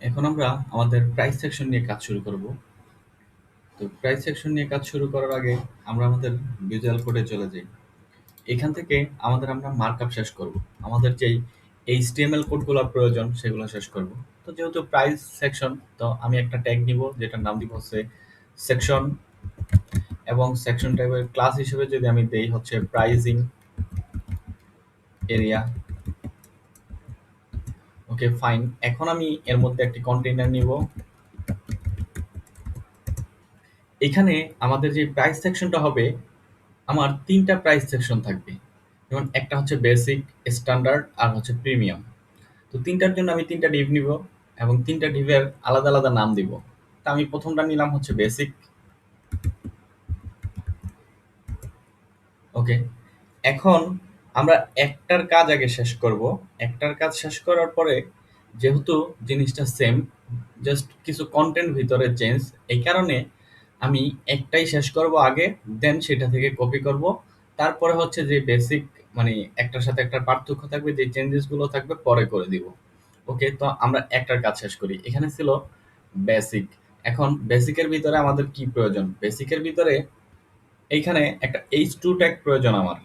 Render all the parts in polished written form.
এখন আমরা আমাদের প্রাইস সেকশন নিয়ে কাজ শুরু করব। তো প্রাইস সেকশন নিয়ে কাজ শুরু করার আগে আমরা আমাদের ভিজুয়াল কোডে চলে যাই। এখান থেকে আমরা মার্কআপ শেষ করব। আমাদের যেই HTML কোডগুলো প্রয়োজন সেগুলো শেষ করব। তো যেহেতু প্রাইস সেকশন, তো আমি একটা ট্যাগ নিব যেটার নাম দিব হচ্ছে সেকশন, এবং সেকশন টাইপের ক্লাস হিসেবে যদি আমি দেই হচ্ছে প্রাইজিং এরিয়া। ওকে ফাইন। এখন আমি এর মধ্যে একটি কন্টেইনার নিব। এখানে আমাদের যে প্রাইস সেকশনটা হবে, আমার ৩ টা প্রাইস সেকশন থাকবে। যেমন একটা হচ্ছে বেসিক, স্ট্যান্ডার্ড আর হচ্ছে প্রিমিয়াম। তো ৩ টার জন্য আমি ৩ টা ডিভ নিব এবং ৩ টা ডিভের আলাদা, আলাদা নাম দিব। তো আমি ১ম টা নিলাম হচ্ছে বেসিক। ওকে। এখন আমরা একটার কাজ আগে শেষ করব। একটার কাজ শেষ করার পরে যেহেতু জিনিসটা সেম, জাস্ট কিছু কনটেন্ট ভিতরে চেঞ্জ, এই কারণে আমি একটাই শেষ করব আগে, দেন সেটা থেকে কপি করব। তারপরে হচ্ছে যে বেসিক, মানে একটার সাথে একটার পার্থক্য থাকবে, যে চেঞ্জেস গুলো থাকবে পরে করে দিব। ওকে, তো আমরা একটার কাজ শেষ করি। এখানে ছিল বেসিক। এখন বেসিকের ভিতরে আমাদের কি প্রয়োজন? বেসিকের ভিতরে এইখানে একটা H2 ট্যাগ প্রয়োজন আমার।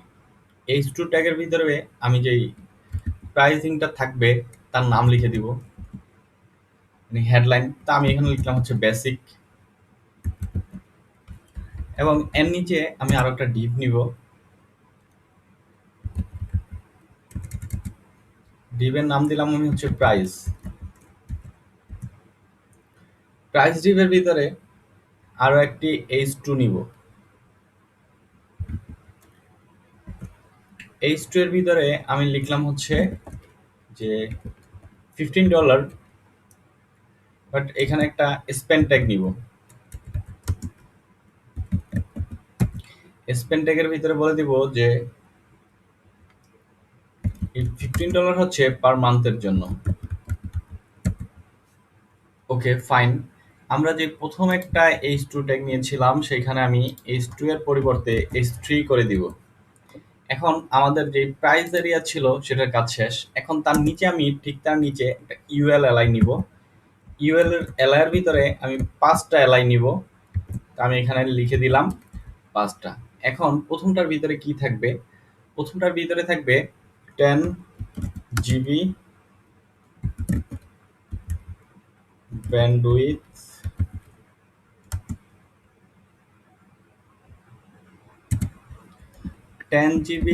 H2 ট্যাগের ভিতরে আমি যেই প্রাইসিংটা থাকবে তার নাম লিখে দিব, মানে হেডলাইন। তা আমি এখানে লিখলাম হচ্ছে বেসিক, এবং এর নিচে আমি আরো একটা ডিভ নিব। ডিভের নাম দিলাম আমি হচ্ছে প্রাইস। প্রাইস ডিভের ভিতরে আরো একটি H2 নিব। H2 এর ভিতরে আমি লিখলাম হচ্ছে যে $15, বাট এখানে একটা স্পেন্ড ট্যাগ নিব। স্পেন্ড ট্যাগের ভিতরে বলে দিব যে এই $15 হচ্ছে পার মান্থের জন্য। Okay fine. আমরা যে প্রথম একটা H2 ট্যাগ নিয়েছিলাম সেখানে আমি H2 এর পরিবর্তে H3 করে দিব। এখন আমাদের যে প্রাইস এরিয়া ছিল সেটার কাজ শেষ। এখন তার নিচে আমি ঠিক তার নিচে একটা ইউএল এলাই নিব। ইউএল এর এর ভিতরে আমি 5টা এলাই নিব। তা আমি এখানে লিখে দিলাম 5টা। এখন প্রথমটার ভিতরে কি থাকবে? প্রথমটার ভিতরে থাকবে 10 GB bandwidth, 10 GB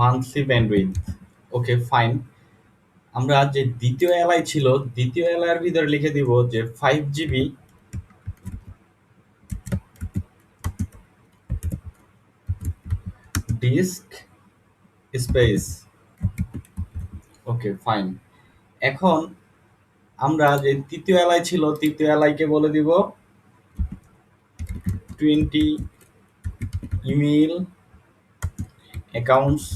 monthly bandwidth. Okay fine. আমরা যে দ্বিতীয় এলআই ছিল, দ্বিতীয় এলআই এর ভিতরে লিখে দিব যে 5 GB disk space. Okay fine. এখন আমরা যে তৃতীয় এলআই ছিল, তৃতীয় এলআই কে বলে দিব 20 ইমেইল অ্যাকাউন্টস।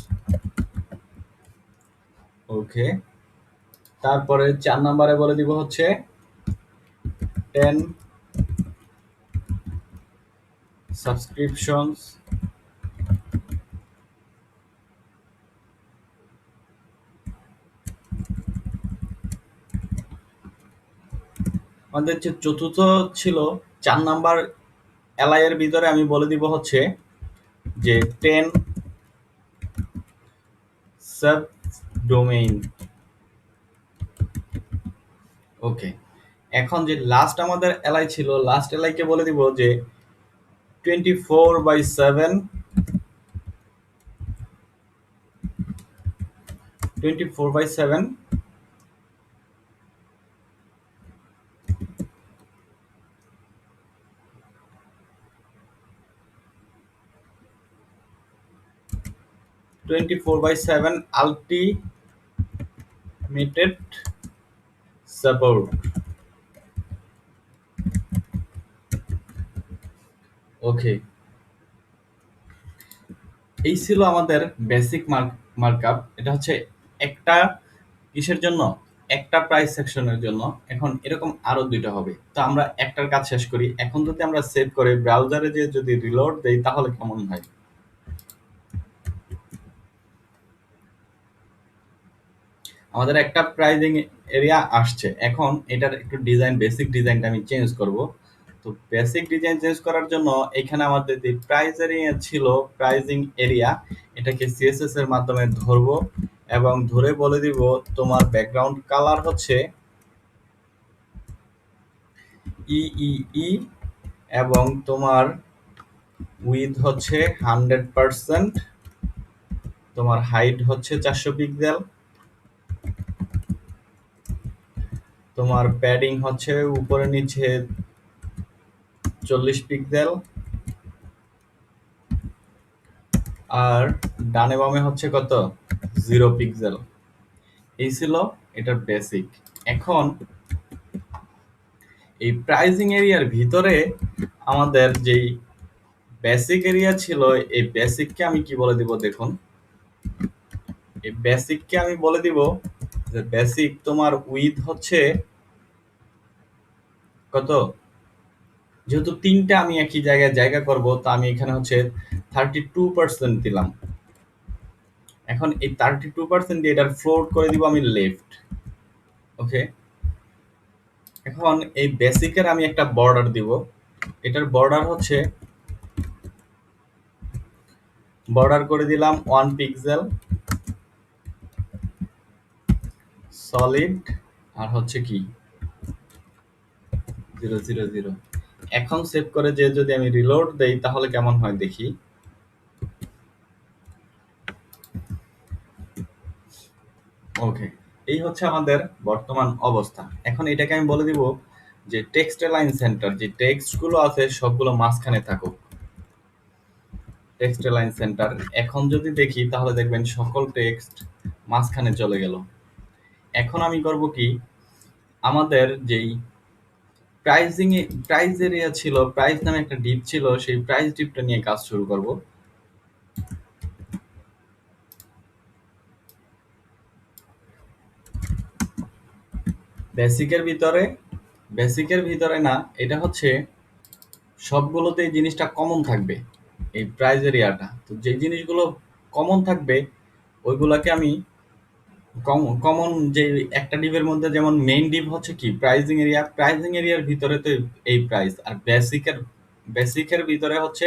ওকে, তারপরে 4 নম্বরে বলে দিব হচ্ছে 10 সাবস্ক্রিপশনস। আমাদের যে চতুর্থ ছিল, 4 নাম্বার এলআই এর ভিতরে আমি বলে দিব হচ্ছে যে 10 সাব ডোমেইন। ওকে, এখন যে লাস্ট আমাদের এলআই ছিল, লাস্ট এলআই কে বলে দিব যে 24/7, 24/7 24/7 আলটিমেটেড সাপোর্ট। ওকে, এই ছিল আমাদের বেসিক মার্কআপ। এটা হচ্ছে একটা কিসের জন্য? একটা প্রাইস সেকশনের জন্য। এখন এরকম আরো 2টা হবে। তো আমরা একটার কাজ শেষ করি। এখন যদি আমরা সেভ করে ব্রাউজারে যেয়ে যদি রিলোড দেই তাহলে কেমন হয়? আমাদের একটা প্রাইজিং এরিয়া আসছে। এখন এটার একটু বেসিক ডিজাইনটা আমি চেঞ্জ করব। তো বেসিক ডিজাইন চেঞ্জ করার জন্য এখানে আমাদের যে প্রাইস এরিয়া ছিল, প্রাইজিং এরিয়া, এটাকে সিএসএস এর মাধ্যমে ধরবো এবং ধরে বলে দিব তোমার ব্যাকগ্রাউন্ড কালার হচ্ছে ই এবং তোমার উইথ হচ্ছে 100%, তোমার হাইট হচ্ছে 400 পিক্সেল, তোমার প্যাডিং হচ্ছে উপরে নিচে 40 পিক্সেল, আর ডানে বামে হচ্ছে কত 0 পিক্সেল। এই ছিল এটার বেসিক। এখন এই প্রাইজিং এরিয়ার ভিতরে আমাদের যেই বেসিক এরিয়া ছিল, এই বেসিককে আমি কি বলে দিব দেখুন। এই বেসিককে আমি বলে দিব যে বেসিক তোমার উইথ হচ্ছে কত, যেহেতু তিনটা আমি একই জায়গায় জায়গা করব, তো আমি এখানে হচ্ছে 32% দিলাম। এখন এই 32% দিয়ে এটার ফ্লোট করে দিব আমি লেফট। ওকে, এখন এই বেসিকের আমি একটা বর্ডার দিব। এটার বর্ডার হচ্ছে, বর্ডার করে দিলাম 1 পিক্সেল, সলিড, আর হচ্ছে কি 000। এখন সেভ করে যে যদি আমি রিলোড দেই তাহলে কেমন হয় দেখি। ওকে, এই হচ্ছে আমাদের বর্তমান অবস্থা। এখন এটাকে আমি বলে দিব যে টেক্সট লাইন সেন্টার, যে টেক্সট গুলো আছে সবগুলো মাঝখানে থাকুক। টেক্সট লাইন সেন্টার, এখন যদি দেখি তাহলে দেখবেন সকল টেক্সট মাঝখানে চলে গেল। এখন আমি করব কি, আমাদের যেই প্রাইস এরিয়া ছিল, প্রাইস নামে একটা ডিপ ছিল, সেই প্রাইস ডিপটা নিয়ে কাজ শুরু করব। বেসিকের ভিতরে, বেসিকের ভিতরে না, এটা হচ্ছে সবগুলোতে এই জিনিসটা কমন থাকবে, এই প্রাইস এরিয়াটা। তো যে জিনিসগুলো কমন থাকবে ওইগুলাকে আমি কমন কমন যে একটা ডিপের মধ্যে, যেমন মেইন ডিপ হচ্ছে কি প্রাইজিং এরিয়া, প্রাইজিং এরিয়ার ভিতরে তো এই প্রাইস, আর বেসিকের ভিতরে হচ্ছে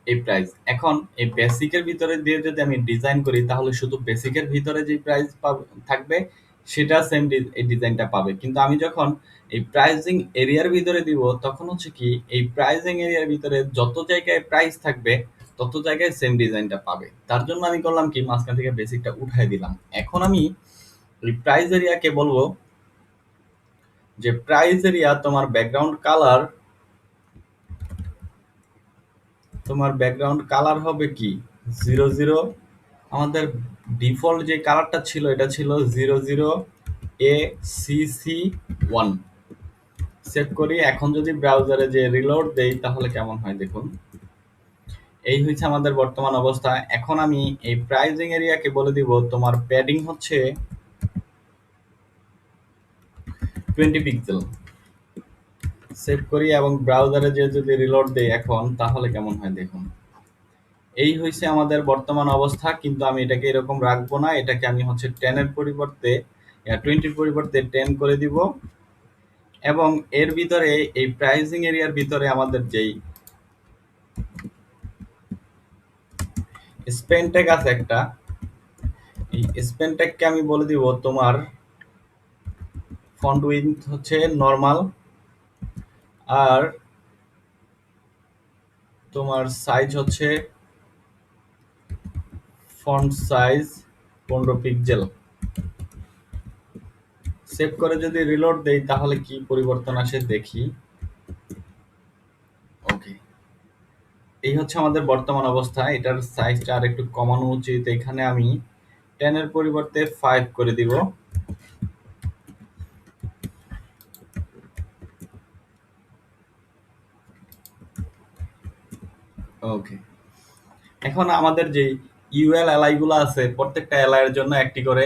এই প্রাইস। এখন এই বেসিকের ভিতরে দিয়ে যদি আমি ডিজাইন করি তাহলে শুধু বেসিকের ভিতরে যে প্রাইস থাকবে সেটা সেম এই ডিজাইনটা পাবে। কিন্তু আমি যখন এই প্রাইজিং এরিয়ার ভিতরে দিব তখন হচ্ছে কি এই প্রাইজিং এরিয়ার ভিতরে যত জায়গায় প্রাইস থাকবে তত জায়গায় সেম ডিজাইনটা পাবে। তার জন্য আমি করলাম কি, মাঝখান থেকে বেসিকটা উঠাই দিলাম। এখন আমি ওই প্রাইস এরিয়াকে বলবো যে প্রাইস এরিয়া তোমার ব্যাকগ্রাউন্ড কালার, তোমার ব্যাকগ্রাউন্ড কালার হবে কি 00। আমাদের ডিফল্ট যে কালারটা ছিল এটা ছিল 00ACC1। সেভ করি। এখন যদি ব্রাউজারে যে রিলোড দেই তাহলে কেমন হয় দেখুন। এই হচ্ছে আমাদের বর্তমান অবস্থা। এখন আমি এই প্রাইজিং এরিয়াকে বলে দিব তোমার প্যাডিং হচ্ছে 20 পিক্সেল। সেভ করি এবং ব্রাউজারে যে যদি রিলোড দেই এখন তাহলে কেমন হয় দেখুন। এই হয়েছে আমাদের বর্তমান অবস্থা, কিন্তু আমি এটাকে এরকম রাখবো না। এটাকে আমি হচ্ছে 10-এর পরিবর্তে 20-র পরিবর্তে 10 করে দিব এবং এর ভিতরে এই প্রাইজিং এরিয়ার ভিতরে আমাদের যেই স্পেন ট্যাগ আছে একটা, এই স্পেন ট্যাগকে আমি বলে দিব তোমার ফন্ট উইডথ হচ্ছে নরমাল, আর তোমার সাইজ হচ্ছে ফন্ট সাইজ 15 পিক্সেল। সেভ করে যদি রিলোড দেই তাহলে কি পরিবর্তন আসে দেখি। ওকে, এই হচ্ছে আমাদের বর্তমান অবস্থা। এটার সাইজটা আর একটু কমানো উচিত। এখানে আমি 10-এর পরিবর্তে 5 করে দিব। ওকে, এখন আমাদের যে ইউএল এলআই গুলো আছে প্রত্যেকটা এলআই এর জন্য একটি করে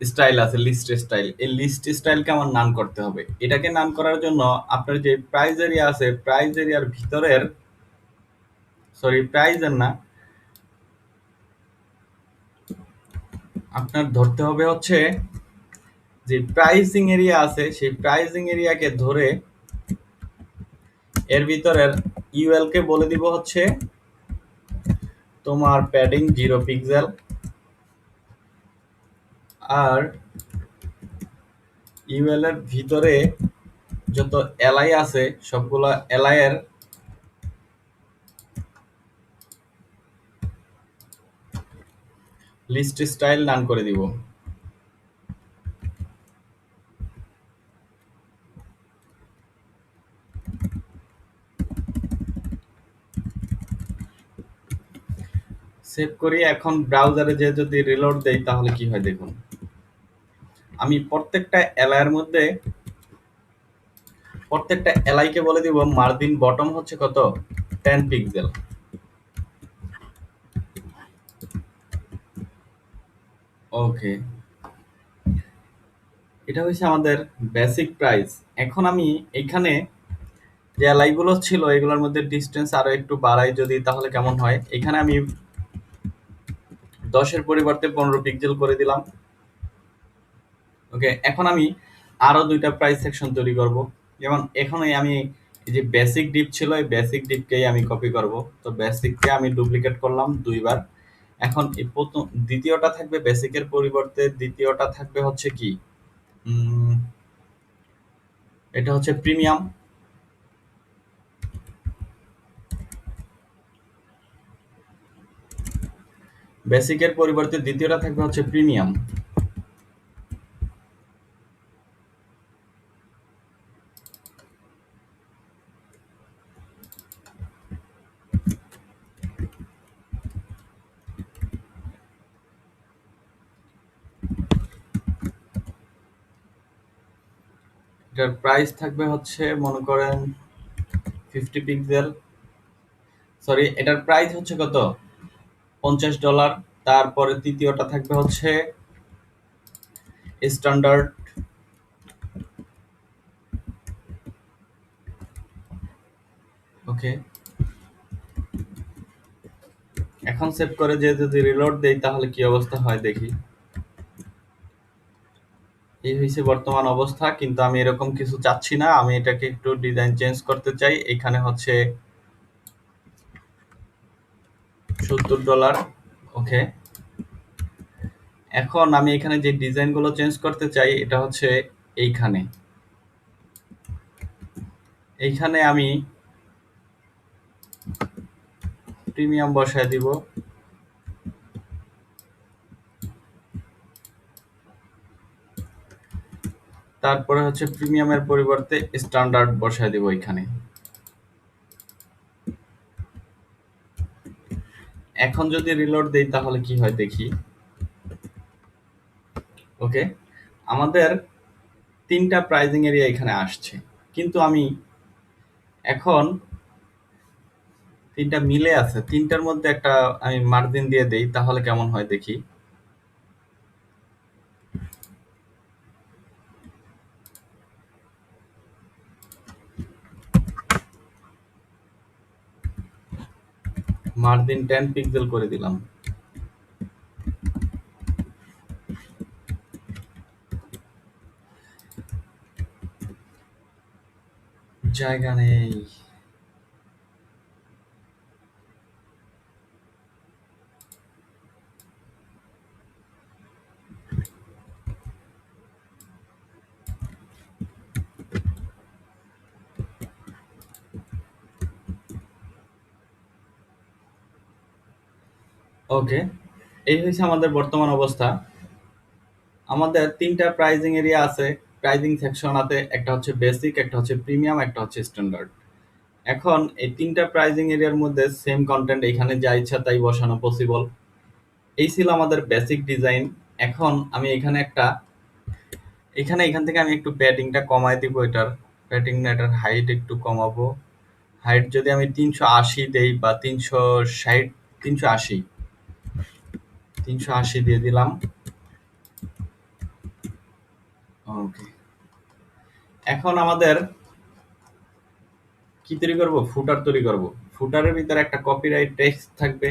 স্টাইল আছে, লিস্ট স্টাইল। এই লিস্ট স্টাইলকে আমার নাম করতে হবে। এটাকে নাম করার জন্য আপনার যে প্রাইস এরিয়া আছে, প্রাইস এরিয়ার ভিতরের, সরি প্রাইজের না, আপনার ধরতে হবে হচ্ছে যে প্রাইসিং এরিয়া আছে সেই প্রাইসিং এরিয়াকে ধরে এর ভিতরের ইউএল কে বলে দিব হচ্ছে তোমার প্যাডিং 0 পিক্সেল, আর ইউএল এর ভিতরে যত এলআই আছে সবগুলো এলআই এর লিস্ট স্টাইল নান করে দিব। সেভ করি। এখন ব্রাউজারে যে যদি রিলোড দেই তাহলে কি হয় দেখুন। আমি প্রত্যেকটা এলআই কে বলে দিব মার্জিন বটম হচ্ছে কত 10 পিক্সেল। ওকে, এটা হচ্ছে আমাদের বেসিক প্রাইস। এখন আমি এখানে যে এলআই গুলো ছিল এগুলোর মধ্যে ডিস্টেন্স আরো একটু বাড়াই যদি, তাহলে কেমন হয়। এখানে আমি 10-এর পরিবর্তে 15 পিক্সেল করে দিলাম। ওকে, এখন আমি আরো দুইটা প্রাইস সেকশন তৈরি করব। যেমন এখানে আমি এই যে বেসিক ডিপ ছিল এই বেসিক ডিপকেই আমি কপি করব। তো বেসিককে আমি ডুপ্লিকেট করলাম 2 বার। এখন এই প্রথম দ্বিতীয়টা থাকবে বেসিকের পরিবর্তে, দ্বিতীয়টা থাকবে হচ্ছে কি উম, এটা হচ্ছে প্রিমিয়াম। বেসিকের পরিবর্তে দ্বিতীয়টা থাকবে হচ্ছে প্রিমিয়াম। এটার প্রাইস থাকবে হচ্ছে মনে করেন 50 পিক্সেল। সরি, এটার প্রাইস হচ্ছে কত $50। তারপরে তৃতীয়টা থাকবে হচ্ছে স্ট্যান্ডার্ড। ওকে, এখন সেভ করে যে যদি রিলোড দেই তাহলে কি অবস্থা হয় দেখি। এই হয়েছে বর্তমান অবস্থা, কিন্তু আমি এরকম কিছু চাচ্ছি না। আমি এটাকে একটু ডিজাইন চেঞ্জ করতে চাই। এখানে হচ্ছে $70। ওকে, এখন আমি এখানে যে ডিজাইন গুলো চেঞ্জ করতে চাই এটা হচ্ছে এইখানে এইখানে আমি প্রিমিয়াম বসায় দিব। তারপরে হচ্ছে প্রিমিয়ামের পরিবর্তে স্ট্যান্ডার্ড বসায় দিব এখানে। এখন যদি রিলোড দেই তাহলে কি হয় দেখি। ওকে, আমাদের 3টা প্রাইজিং এরিয়া এখানে আসছে, কিন্তু আমি এখন 3টা মিলে আছে, 3টার মধ্যে একটা আমি মার্জিন দিয়ে দেই তাহলে কেমন হয় দেখি। মার্জিন 10 পিক্সেল করে দিলাম। জায়গা নেই। ওকে, এই হয়েছে আমাদের বর্তমান অবস্থা। আমাদের 3টা প্রাইজিং এরিয়া আছে, প্রাইজিং সেকশন আছে। একটা হচ্ছে বেসিক, একটা হচ্ছে প্রিমিয়াম, একটা হচ্ছে স্ট্যান্ডার্ড। এখন এই 3টা প্রাইজিং এরিয়ার মধ্যে সেম কন্টেন্ট এখানে যা ইচ্ছা তাই বসানো পসিবল। এই ছিল আমাদের বেসিক ডিজাইন। এখন আমি এখান থেকে আমি একটু প্যাডিংটা কমায় দিব। এটার প্যাডিং না, এটার হাইট একটু কমাবো। হাইট যদি আমি 380 দেই বা 360, 380, 380 দিয়ে দিলাম। ওকে, এখন আমাদের কি তৈরি করব, ফুটার তৈরি করব। ফুটারের ভিতরে একটা কপিরাইট টেক্সট থাকবে।